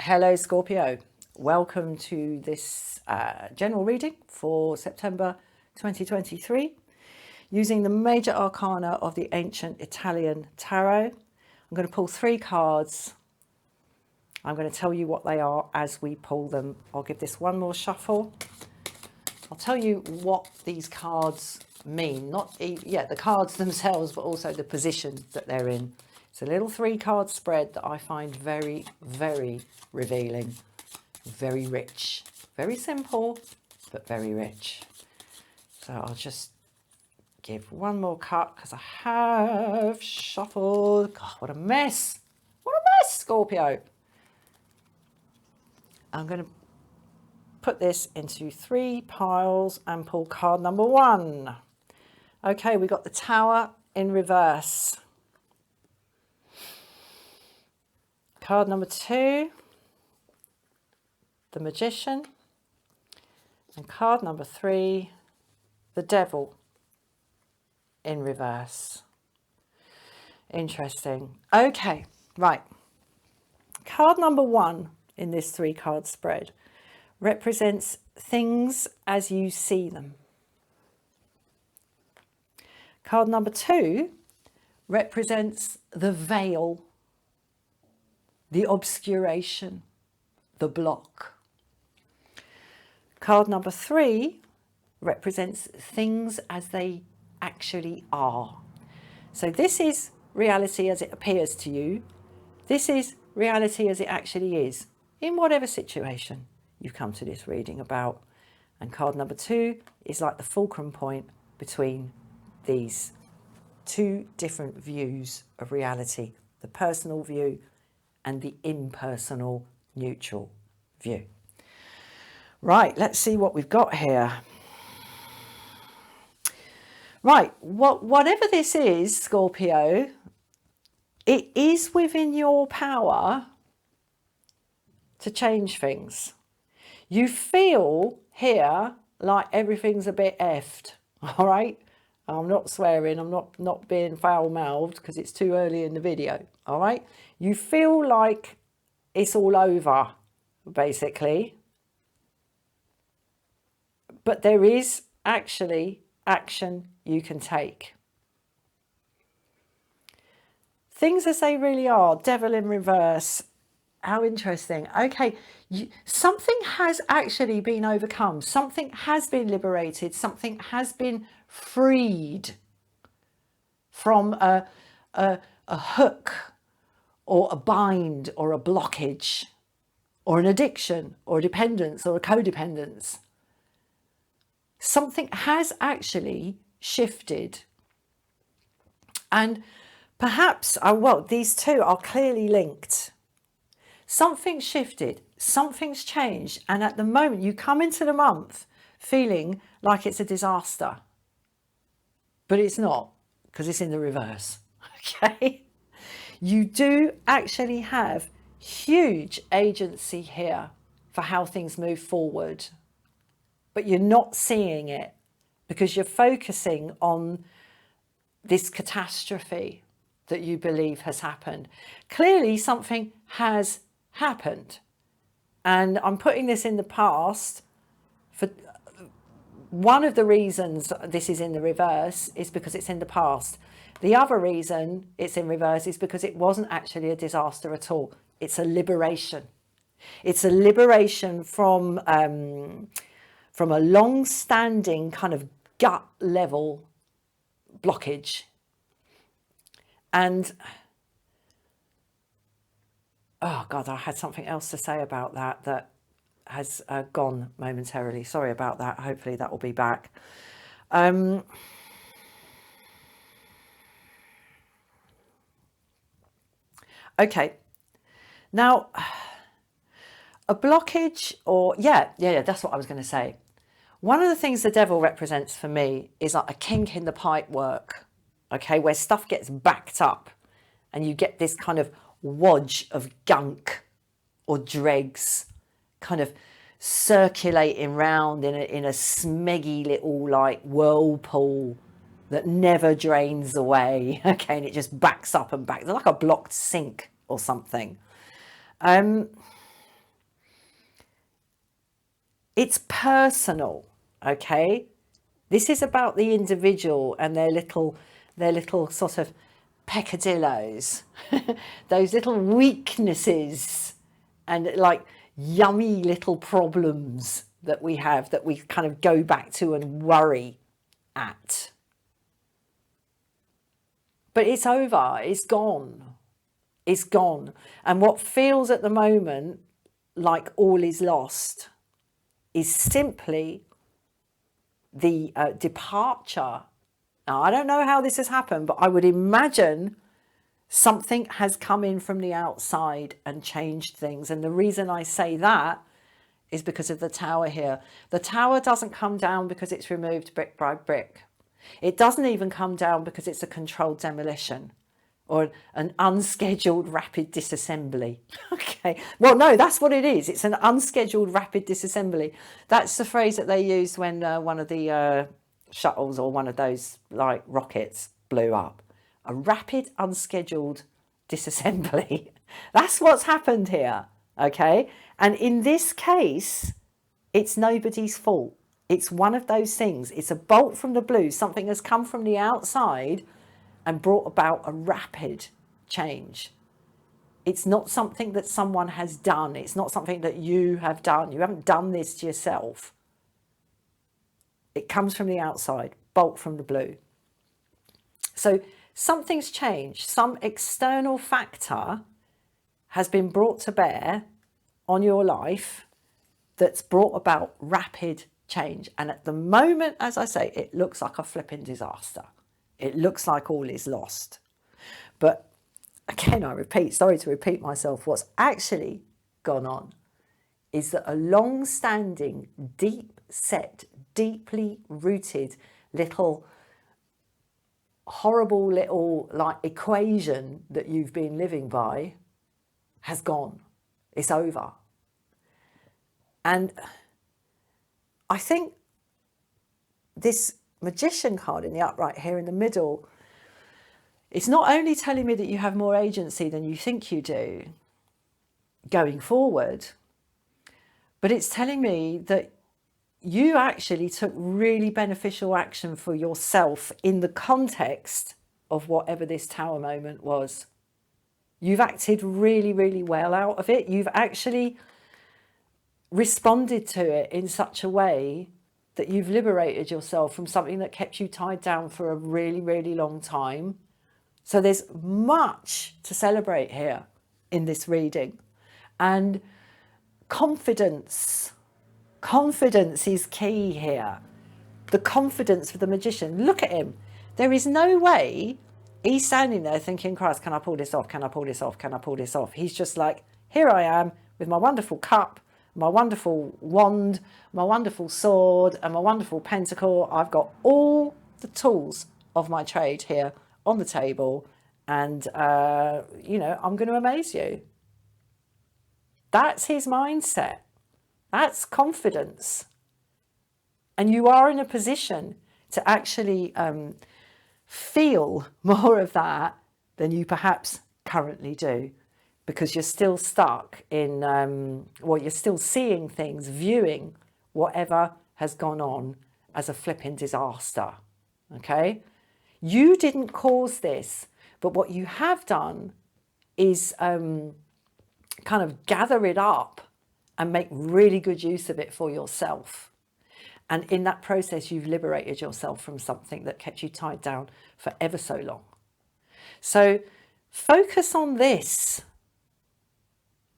Hello Scorpio, welcome to this general reading for September 2023 using the major arcana of the ancient Italian tarot. I'm going to pull 3 cards. I'm going to tell you what they are as we pull them. I'll give this one more shuffle. I'll tell you what these cards mean, the cards themselves, but also the position that they're in. It's a little 3-card spread that I find very, very revealing, very rich, very simple, but very rich. So I'll just give one more cut because I have shuffled. God, what a mess. What a mess, Scorpio. I'm going to put this into 3 piles and pull card number 1. Okay, we got the Tower in reverse. Card number 2, the Magician. And card number 3, the Devil in reverse. Interesting. Okay, right. Card number 1 in this 3-card spread represents things as you see them. Card number 2 represents the veil, the obscuration, the block. Card number 3 represents things as they actually are. So this is reality as it appears to you. This is reality as it actually is, in whatever situation you come to this reading about. And card number 2 is like the fulcrum point between these 2 different views of reality, the personal view and the impersonal neutral view. Right, let's see what we've got here. Right, whatever this is, Scorpio, it is within your power to change things. You feel here like everything's a bit effed, all right? I'm not swearing, I'm not being foul-mouthed because it's too early in the video, all right? You feel like it's all over, basically. But there is actually action you can take. Things as they really are, Devil in reverse. How interesting. Okay, something has actually been overcome. Something has been liberated. Something has been freed from a hook or a bind or a blockage or an addiction or a dependence or a codependence. Something has actually shifted. And perhaps, these 2 are clearly linked. Something's shifted, something's changed, and at the moment you come into the month feeling like it's a disaster. But it's not, because it's in the reverse, okay? You do actually have huge agency here for how things move forward, but you're not seeing it because you're focusing on this catastrophe that you believe has happened. Clearly something has happened, and I'm putting this in the past. For one of the reasons this is in the reverse is because it's in the past. The other reason it's in reverse is because it wasn't actually a disaster at all. It's a liberation. It's a liberation from a long-standing kind of gut level blockage. And oh God, I had something else to say about that has gone momentarily. Sorry about that. Hopefully that will be back. Okay. Now, a blockage or, that's what I was going to say. One of the things the Devil represents for me is like a kink in the pipe work, okay, where stuff gets backed up and you get this kind of wodge of gunk or dregs kind of circulating round in a smeggy little like whirlpool that never drains away, okay, and it just backs up and backs like a blocked sink or something. It's personal, okay? This is about the individual and their little sort of peccadillos, those little weaknesses and like yummy little problems that we have that we kind of go back to and worry at. But it's over, it's gone. It's gone. And what feels at the moment like all is lost is simply the departure. Now, I don't know how this has happened, but I would imagine something has come in from the outside and changed things. And the reason I say that is because of the tower here. The tower doesn't come down because it's removed brick by brick. It doesn't even come down because it's a controlled demolition or an unscheduled rapid disassembly. Okay, well, no, that's what it is. It's an unscheduled rapid disassembly. That's the phrase that they used when one of the shuttles or one of those like rockets blew up. A rapid unscheduled disassembly. That's what's happened here, okay? And in this case, it's nobody's fault. It's one of those things. It's a bolt from the blue. Something has come from the outside and brought about a rapid change. It's not something that someone has done. It's not something that you have done. You haven't done this to yourself. It comes from the outside, bolt from the blue. So something's changed. Some external factor has been brought to bear on your life that's brought about rapid change. And at the moment, as I say, it looks like a flipping disaster. It looks like all is lost. But again, I repeat, sorry to repeat myself, what's actually gone on is that a long-standing, deep-set, deeply rooted little horrible little like equation that you've been living by has gone. It's over. And I think this Magician card in the upright here in the middle, it's not only telling me that you have more agency than you think you do going forward, but it's telling me that you actually took really beneficial action for yourself in the context of whatever this tower moment was. You've acted really, really well out of it. You've actually responded to it in such a way that you've liberated yourself from something that kept you tied down for a really, really long time. So there's much to celebrate here in this reading. And confidence is key here. The confidence for the Magician. Look at him. There is no way he's standing there thinking, Christ, can I pull this off? Can I pull this off? Can I pull this off? He's just like, here I am with my wonderful cup, my wonderful wand, my wonderful sword, and my wonderful pentacle. I've got all the tools of my trade here on the table, and, I'm going to amaze you. That's his mindset. That's confidence. And you are in a position to actually feel more of that than you perhaps currently do, because you're still stuck in, you're still seeing things, viewing whatever has gone on as a flipping disaster, okay? You didn't cause this, but what you have done is kind of gather it up and make really good use of it for yourself. And in that process, you've liberated yourself from something that kept you tied down for ever so long. So focus on this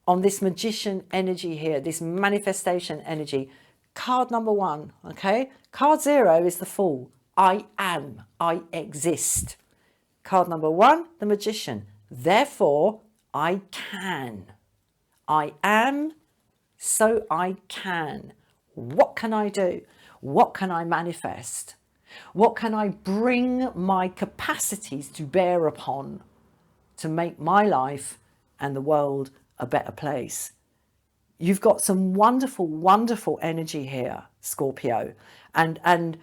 Magician energy here, this manifestation energy. Card number 1, okay? Card 0 is the Fool. I am, I exist. Card number 1, the Magician. Therefore, I can. I am, so I can. What can I do? What can I manifest? What can I bring my capacities to bear upon to make my life and the world a better place? You've got some wonderful, wonderful energy here, Scorpio. And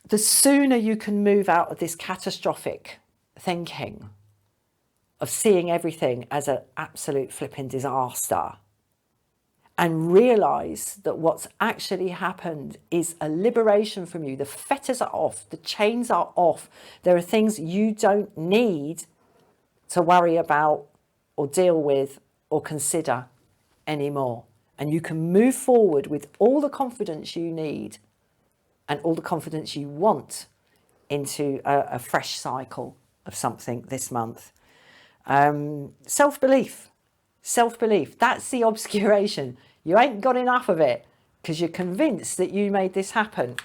the sooner you can move out of this catastrophic thinking of seeing everything as an absolute flipping disaster, and realize that what's actually happened is a liberation from you. The fetters are off, the chains are off. There are things you don't need to worry about or deal with or consider anymore. And you can move forward with all the confidence you need and all the confidence you want into a fresh cycle of something this month. Self-belief. Self-belief. That's the obscuration. You ain't got enough of it because you're convinced that you made this happen.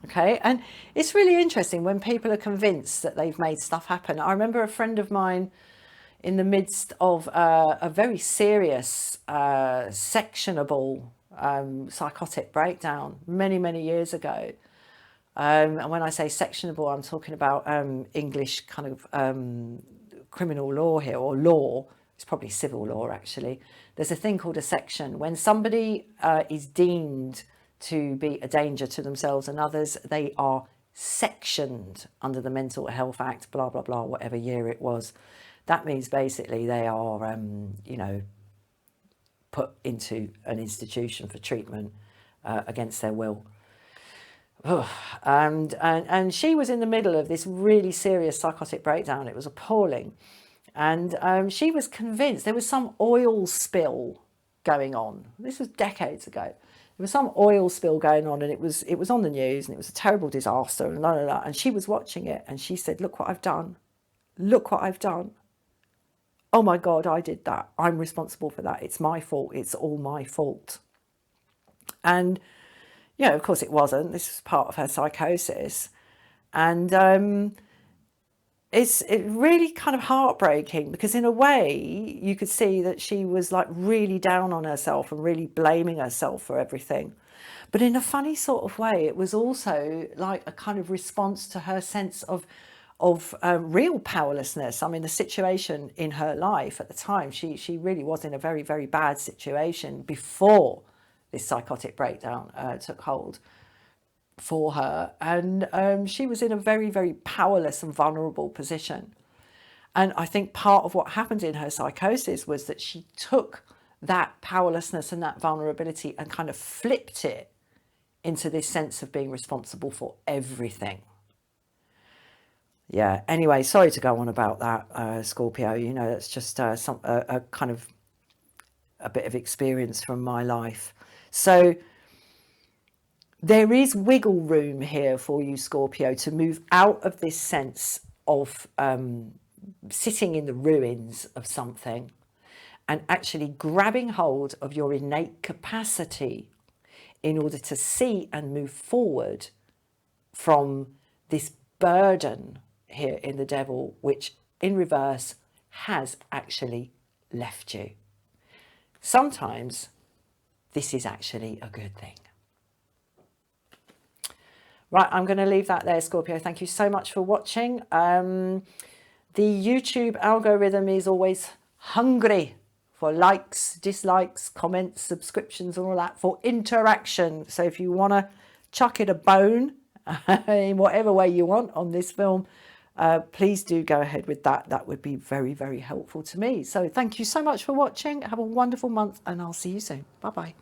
Okay, and it's really interesting when people are convinced that they've made stuff happen. I remember a friend of mine in the midst of a very serious, sectionable psychotic breakdown many years ago. And when I say sectionable, I'm talking about English kind of criminal law here, or law. It's probably civil law, actually. There's a thing called a section. When somebody is deemed to be a danger to themselves and others, they are sectioned under the Mental Health Act, blah, blah, blah, whatever year it was. That means basically they are, you know, put into an institution for treatment against their will. And she was in the middle of this really serious psychotic breakdown. It was appalling. And she was convinced there was some oil spill going on. This was decades ago. There was some oil spill going on, and it was on the news, and it was a terrible disaster, and blah, blah, blah. And she was watching it, and she said, "Look what I've done. Look what I've done. Oh my God, I did that. I'm responsible for that. It's my fault. It's all my fault." And, you know, of course it wasn't. This was part of her psychosis. And it's really kind of heartbreaking, because in a way you could see that she was like really down on herself and really blaming herself for everything. But in a funny sort of way, it was also like a kind of response to her sense of real powerlessness. I mean, the situation in her life at the time, she really was in a very bad situation before this psychotic breakdown took hold for her. And she was in a very powerless and vulnerable position. And I think part of what happened in her psychosis was that she took that powerlessness and that vulnerability and kind of flipped it into this sense of being responsible for everything. Yeah, anyway, sorry to go on about that, Scorpio. You know, that's just a kind of a bit of experience from my life. So there is wiggle room here for you, Scorpio, to move out of this sense of sitting in the ruins of something and actually grabbing hold of your innate capacity in order to see and move forward from this burden here in the devil, which in reverse has actually left you. Sometimes this is actually a good thing. Right, I'm going to leave that there, Scorpio. Thank you so much for watching. The YouTube algorithm is always hungry for likes, dislikes, comments, subscriptions, and all that, for interaction. So if you want to chuck it a bone in whatever way you want on this film, please do go ahead with that. That would be very helpful to me. So thank you so much for watching. Have a wonderful month, and I'll see you soon. Bye-bye.